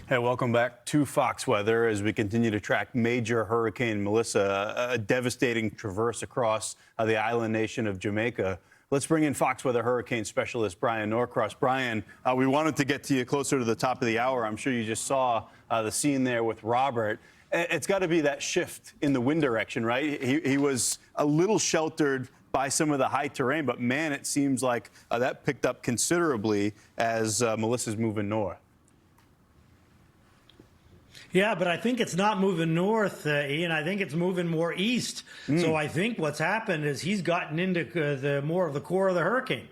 Hey, welcome back to Fox Weather as we continue to track major Hurricane Melissa, a devastating traverse across the island nation of Jamaica. Let's bring in Fox Weather hurricane specialist Bryan Norcross. Bryan, we wanted to get to you closer to the top of the hour. I'm sure you just saw the scene there with Robert. It's got to be that shift in the wind direction, right? He was a little sheltered by some of the high terrain, but man, it seems like that picked up considerably as Melissa's moving north. Yeah, but I think it's not moving north, Ian. I think it's moving more east. So I think what's happened is he's gotten into the more of the core of the hurricane.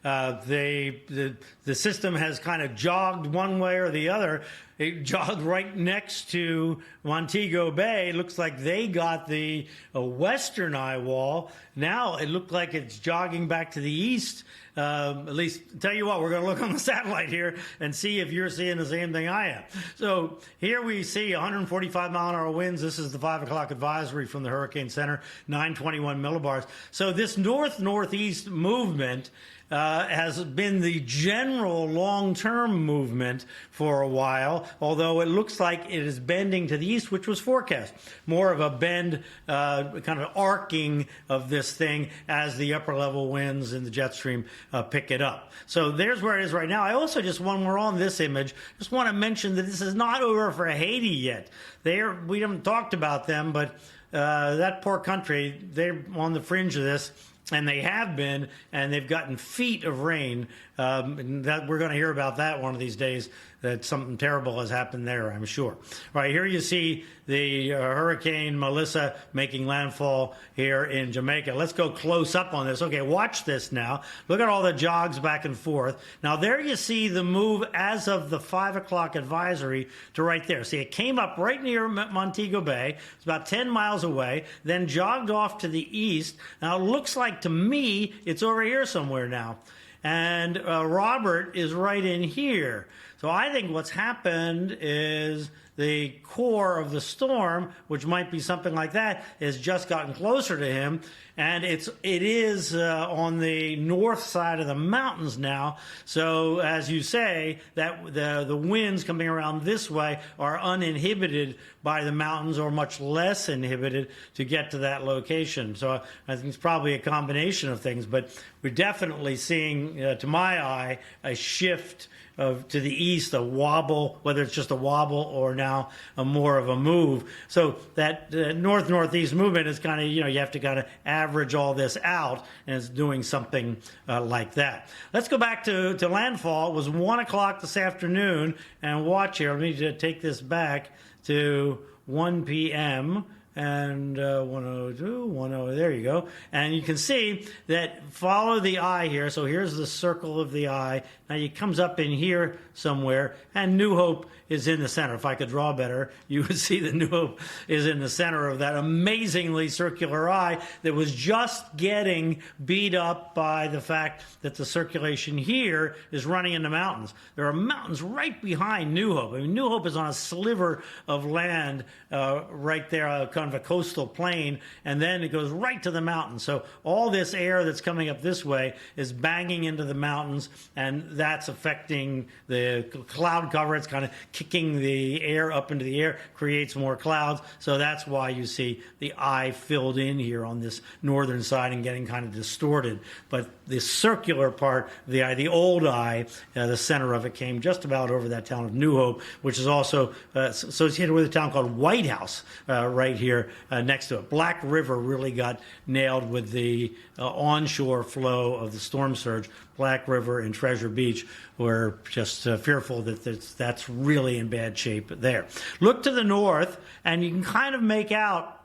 The system has kind of jogged one way or the other. It jogged right next to Montego Bay. It looks like they got the western eye wall. Now it looked like it's jogging back to the east. At least, tell you what, we're going to look on the satellite here and see if you're seeing the same thing I am. So here we see 145-mile-an-hour winds. This is the 5 o'clock advisory from the Hurricane Center, 921 millibars. So this north-northeast movement has been the general long-term movement for a while, although it looks like it is bending to the east, which was forecast. More of a bend, kind of arcing of this thing as the upper-level winds in the jet stream pick it up. So there's where it is right now. I also just, when we're on this image, just want to mention that this is not over for Haiti yet. We haven't talked about them, but that poor country, they're on the fringe of this. And they have been, and they've gotten feet of rain. And that we're going to hear about that one of these days, that something terrible has happened there, I'm sure. Right here you see the Hurricane Melissa making landfall here in Jamaica. Let's go close up on this. Okay, watch this now. Look at all the jogs back and forth. Now there you see the move as of the 5 o'clock advisory to right there. See, it came up right near Montego Bay. It's about 10 miles away, then jogged off to the east. Now it looks like, to me, it's over here somewhere now. And Robert is right in here. So I think what's happened is the core of the storm, which might be something like that, has just gotten closer to him. And it is on the north side of the mountains now. So as you say, that the winds coming around this way are uninhibited by the mountains, or much less inhibited to get to that location. So I think it's probably a combination of things, but we're definitely seeing, to my eye, a shift to the east, a wobble, whether it's just a wobble or now a more of a move. So that north-northeast movement is kind of, you have to kind of average all this out, and it's doing something like that. Let's go back to landfall. It was 1 o'clock this afternoon, and watch here. Let me take this back to 1 p.m. and 102, there you go. And you can see that follow the eye here. So here's the circle of the eye. Now it comes up in here somewhere, and New Hope is in the center. If I could draw better, you would see that New Hope is in the center of that amazingly circular eye that was just getting beat up by the fact that the circulation here is running in the mountains. There are mountains right behind New Hope. I mean, New Hope is on a sliver of land right there, kind of a coastal plain, and then it goes right to the mountains. So all this air that's coming up this way is banging into the mountains, and that's affecting the cloud cover. It's kind of kicking the air up into the air, creates more clouds. So that's why you see the eye filled in here on this northern side and getting kind of distorted. But the circular part of the eye, the old eye, the center of it came just about over that town of New Hope, which is also associated with a town called White House right here next to it. Black River really got nailed with the onshore flow of the storm surge. Black River and Treasure Beach were just fearful that that's really in bad shape there. Look to the north, and you can kind of make out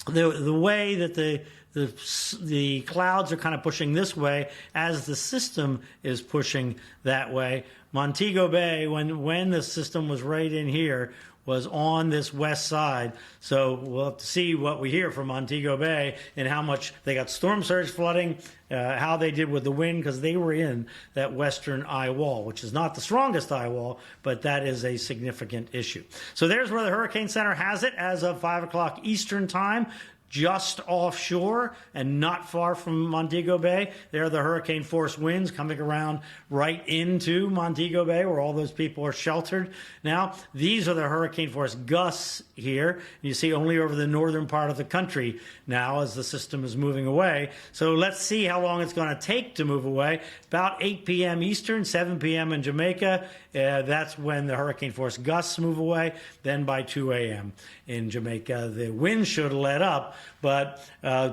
the way that the clouds are kind of pushing this way as the system is pushing that way. Montego Bay, when the system was right in here, was on this west side. So we'll have to see what we hear from Montego Bay and how much they got storm surge flooding, how they did with the wind, because they were in that western eye wall, which is not the strongest eye wall, but that is a significant issue. So there's where the Hurricane Center has it as of 5 o'clock Eastern time. just offshore and not far from Montego Bay. There are the hurricane force winds coming around right into Montego Bay where all those people are sheltered. Now, these are the hurricane force gusts here. You see only over the northern part of the country now as the system is moving away. So let's see how long it's going to take to move away. About 8 p.m. Eastern, 7 p.m. in Jamaica. That's when the hurricane force gusts move away. Then by 2 a.m. in Jamaica, the wind should let up. But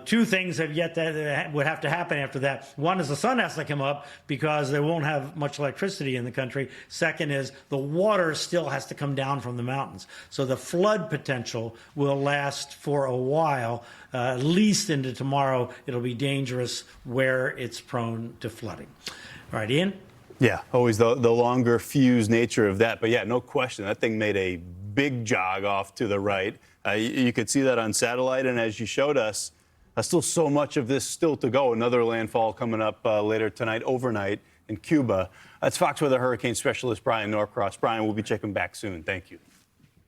two things have yet that would have to happen after that. One is the sun has to come up because they won't have much electricity in the country. Second is the water still has to come down from the mountains. So the flood potential will last for a while, at least into tomorrow. It'll be dangerous where it's prone to flooding. All right, Ian? Yeah, always the longer fuse nature of that. But yeah, no question, that thing made a big jog off to the right. You could see that on satellite, and as you showed us, still so much of this still to go. Another landfall coming up later tonight, overnight in Cuba. That's Fox Weather Hurricane Specialist Bryan Norcross. Bryan, we'll be checking back soon. Thank you.